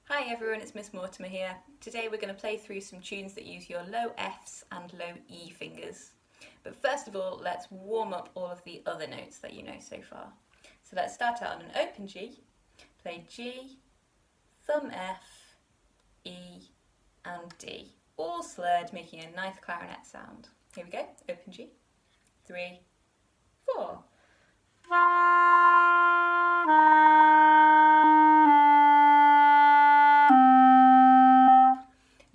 Hi everyone, it's Miss Mortimer here. Today we're going to play through some tunes that use your low Fs and low E fingers. But first of all, let's warm up all of the other notes that you know so far. So let's start out on an open G, play G, thumb F, E and D. All slurred, making a nice clarinet sound. Here we go, open G, 3, 4.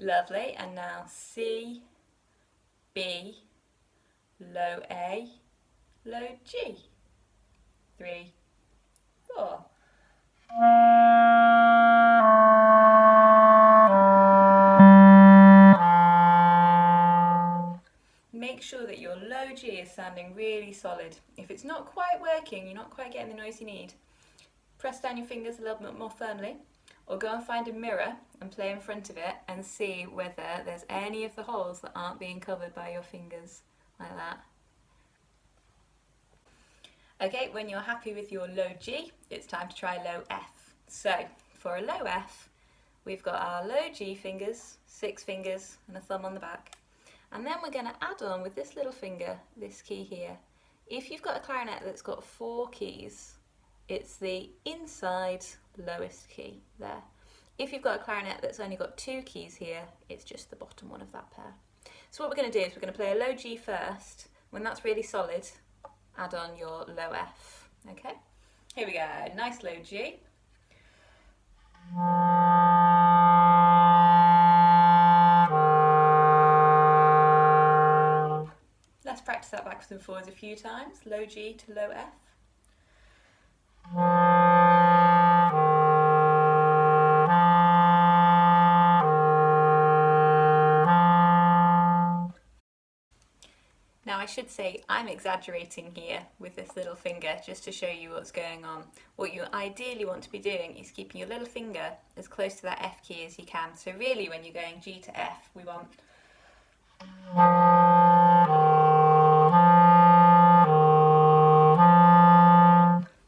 Lovely, and now C, B, low A, low G. 3, 4. Make sure that your low G is sounding really solid. If it's not quite working, you're not quite getting the noise you need, press down your fingers a little bit more firmly, or go and find a mirror and play in front of it and see whether there's any of the holes that aren't being covered by your fingers, like that. Okay, when you're happy with your low G, it's time to try low F. So, for a low F, we've got our low G fingers, 6 fingers and a thumb on the back. And then we're going to add on with this little finger, this key here. If you've got a clarinet that's got 4 keys, it's the inside lowest key there. If you've got a clarinet that's only got 2 keys here, it's just the bottom one of that pair. So what we're going to do is we're going to play a low G first. When that's really solid, add on your low F. Okay? Here we go. Nice low G. Let's practice that backwards and forwards a few times. Low G to low F. Now I should say I'm exaggerating here with this little finger just to show you what's going on. What you ideally want to be doing is keeping your little finger as close to that F key as you can. So really when you're going G to F, we want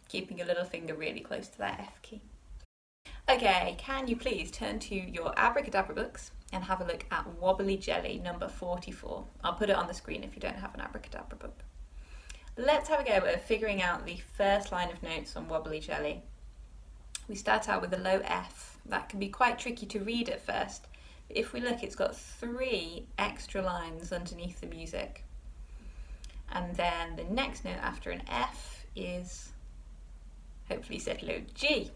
keeping your little finger really close to that F key. Okay, can you please turn to your abracadabra books and have a look at Wobbly Jelly number 44. I'll put it on the screen if you don't have an abracadabra book. Let's have a go at figuring out the first line of notes on Wobbly Jelly. We start out with a low F. That can be quite tricky to read at first, but if we look, it's got 3 extra lines underneath the music. And then the next note after an F is, hopefully you said low G.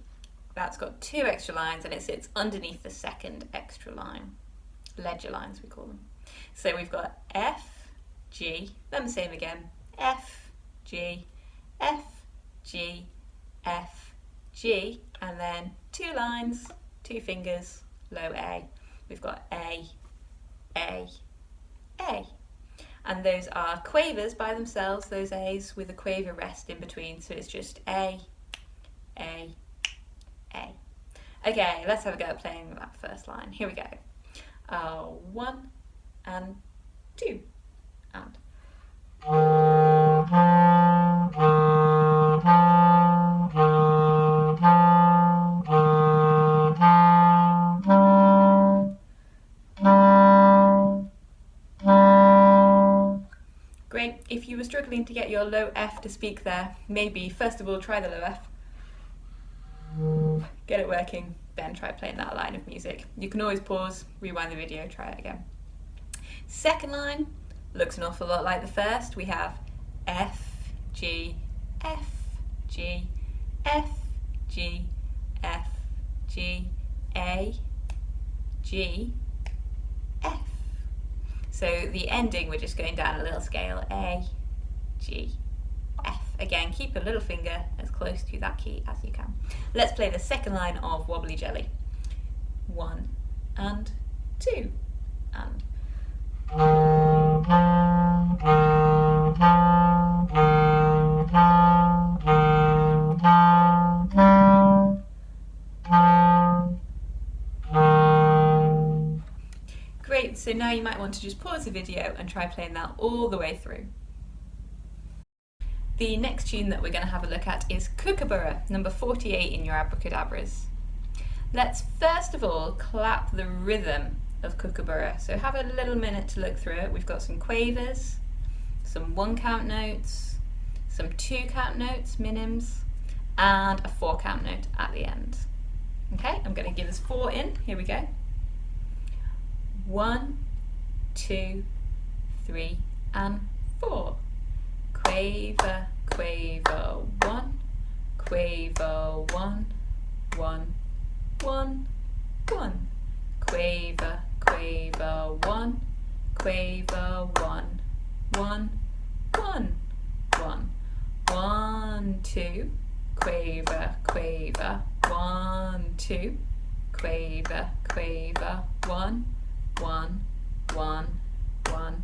That's got 2 extra lines and it sits underneath the second extra line. Ledger lines we call them. So we've got F, G, then the same again, F, G, F, G, F, G, and then 2 lines, 2 fingers, low A. We've got A, A, A. And those are quavers by themselves, those A's with a quaver rest in between, so it's just A, A, A. Okay, let's have a go at playing that first line. Here we go. 1 and 2 and. Great. If you were struggling to get your low F to speak there, maybe first of all try the low F. Get it working, then try playing that line of music. You can always pause, rewind the video, try it again. Second line looks an awful lot like the first. We have F, G, F, G, F, G, F, G, A, G, F. So the ending, we're just going down a little scale, A, G, F. Again, keep a little finger as close to that key as you can. Let's play the second line of Wobbly Jelly. 1 and 2 and. Great, so now you might want to just pause the video and try playing that all the way through. The next tune that we're going to have a look at is Kookaburra, number 48 in your abracadabras. Let's first of all clap the rhythm of Kookaburra. So have a little minute to look through it. We've got some quavers, some 1-count notes, some 2-count notes, minims, and a 4-count note at the end. Okay, I'm going to give us 4 in. Here we go. 1, 2, 3, and 4. Quaver, quaver, 1, quaver, 1, 1, 1, 1. Quaver, quaver, 1, quaver, 1, 1, 1, 1. 1, 2, quaver, quaver, 1, 2, quaver, quaver, 1, 1, 1, 1,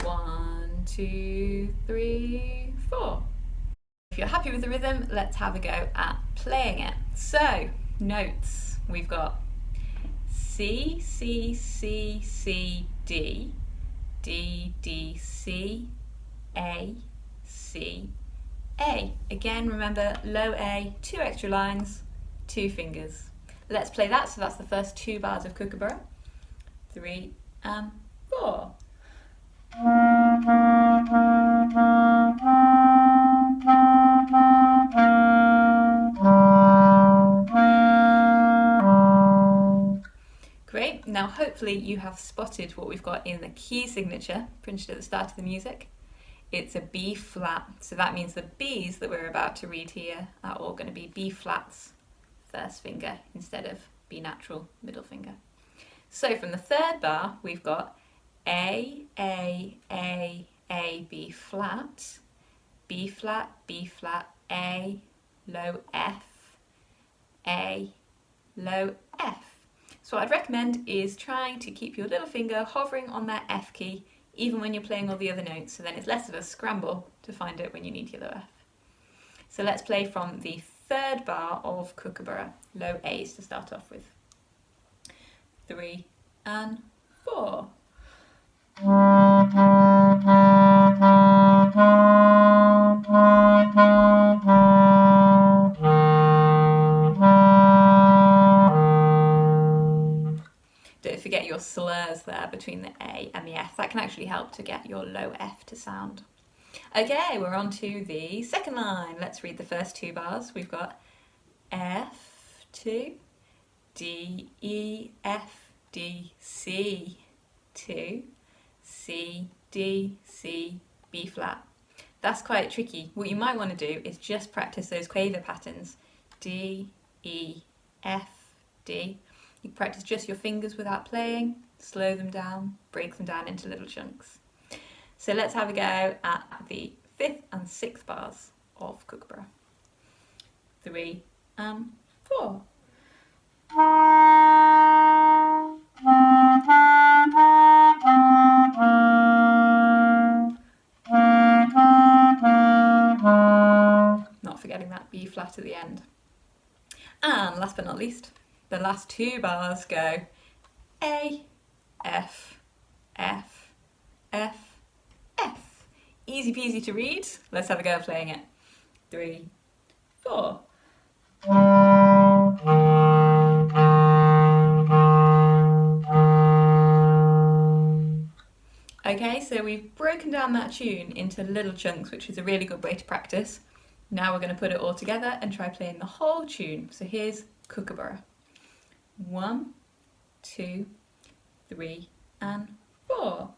1, 2, 3, 4. If you're happy with the rhythm, let's have a go at playing it. So, notes. We've got C, C, C, C, D, D, D, C, A, C, A. Again, remember, low A, 2 extra lines, 2 fingers. Let's play that. So that's the first 2 bars of Kookaburra. 3 and 4. Great. Now hopefully you have spotted what we've got in the key signature printed at the start of the music. It's a B flat, so that means the B's that we're about to read here are all going to be B flats, first finger, instead of B natural, middle finger. So from the 3rd bar, we've got A, A, A, A, B flat, B flat, B flat, A, low F, A, low F. So what I'd recommend is trying to keep your little finger hovering on that F key even when you're playing all the other notes, so then it's less of a scramble to find it when you need your low F. So let's play from the 3rd bar of Kookaburra, low A's to start off with. 3 and 4. Don't forget your slurs there between the A and the F. That can actually help to get your low F to sound. Okay, we're on to the 2nd line. Let's read the first 2 bars. We've got F2, D, E, F, D, C, 2, C, D, C, B flat. That's quite tricky. What you might want to do is just practice those quaver patterns. D, E, F, D. You can practice just your fingers without playing, slow them down, break them down into little chunks. So let's have a go at the 5th and 6th bars of Kookaburra. 3 and 4. Not forgetting that B flat at the end. And last but not least, the last 2 bars go A, F, F, F, F. Easy peasy to read. Let's have a go at playing it. 3, 4. Okay, so we've broken down that tune into little chunks, which is a really good way to practice. Now we're going to put it all together and try playing the whole tune. So here's Kookaburra. 1, 2, 3, and 4.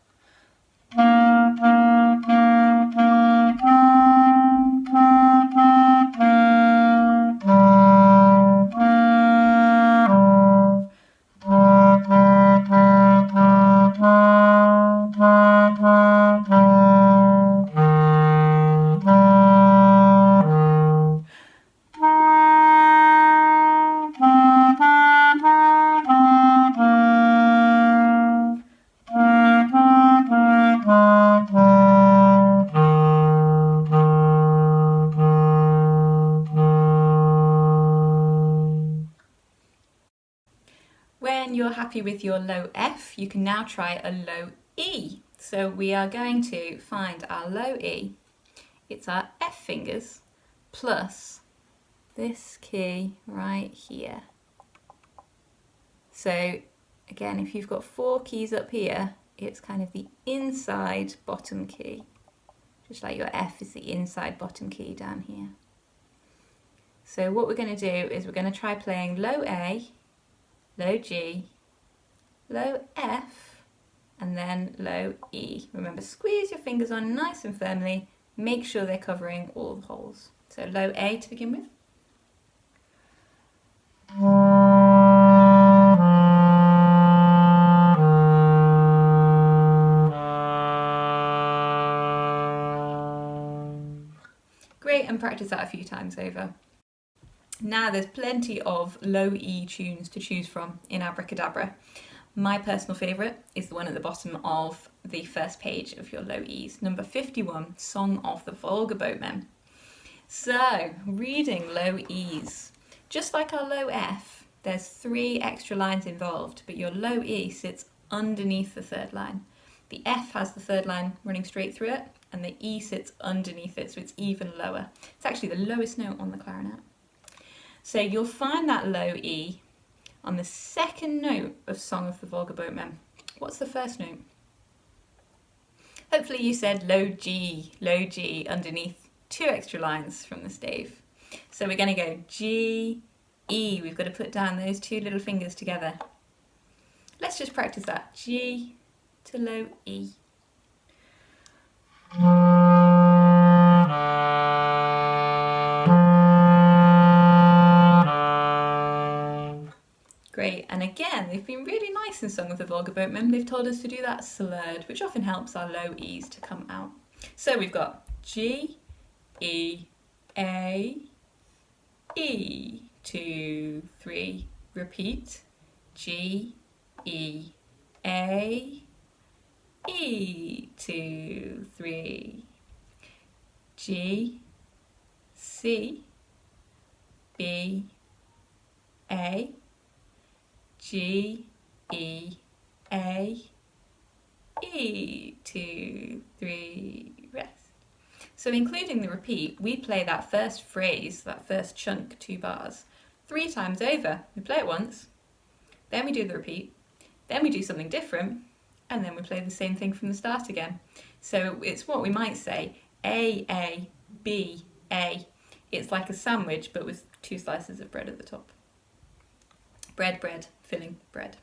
When you're happy with your low F, you can now try a low E. So we are going to find our low E. It's our F fingers plus this key right here. So again, if you've got 4 keys up here, it's kind of the inside bottom key, just like your F is the inside bottom key down here. So what we're going to do is we're going to try playing low A, low G, low F, and then low E. Remember, squeeze your fingers on nice and firmly, make sure they're covering all the holes. So low A to begin with. Great, and practice that a few times over. Now there's plenty of low E tunes to choose from in Abracadabra. My personal favourite is the one at the bottom of the first page of your low E's, number 51, Song of the Volga Boatmen. So, reading low E's. Just like our low F, there's 3 extra lines involved, but your low E sits underneath the 3rd line. The F has the 3rd line running straight through it, and the E sits underneath it, so it's even lower. It's actually the lowest note on the clarinet. So you'll find that low E on the 2nd note of Song of the Volga Boatmen. What's the 1st note? Hopefully you said low G underneath 2 extra lines from the stave. So we're going to go G, E. We've got to put down those 2 little fingers together. Let's just practice that. G to low E. Great, and again, they've been really nice in Song of the Volga Boatmen. They've told us to do that slurred, which often helps our low E's to come out. So we've got G, E, A, E, 2, 3, repeat. G, E, A, E, 2, 3. G, C, B, A, G, E, A, E, 2, 3, rest. So including the repeat, we play that first phrase, that first chunk, 2 bars, 3 times over. We play it once, then we do the repeat, then we do something different, and then we play the same thing from the start again. So it's what we might say, A, B, A. It's like a sandwich, but with 2 slices of bread at the top. Bread, filling, bread.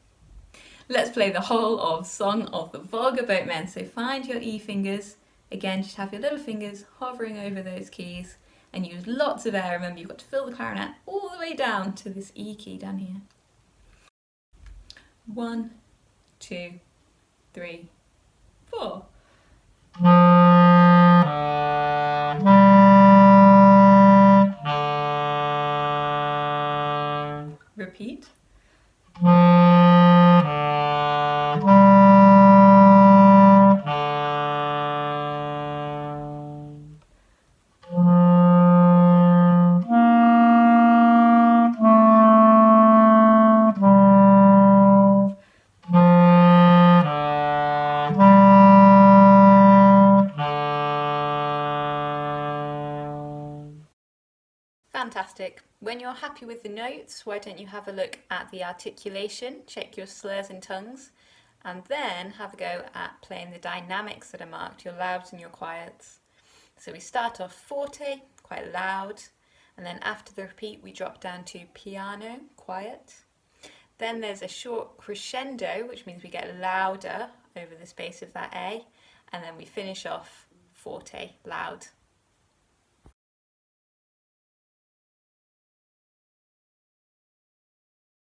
Let's play the whole of Song of the Volga Boatmen. So find your E fingers. Again, just have your little fingers hovering over those keys and use lots of air. Remember, you've got to fill the clarinet all the way down to this E key down here. 1, 2, 3, 4. Repeat. Fantastic. When you're happy with the notes, why don't you have a look at the articulation, check your slurs and tongues, and then have a go at playing the dynamics that are marked, your louds and your quiets. So we start off forte, quite loud, and then after the repeat we drop down to piano, quiet. Then there's a short crescendo, which means we get louder over the space of that A, and then we finish off forte, loud.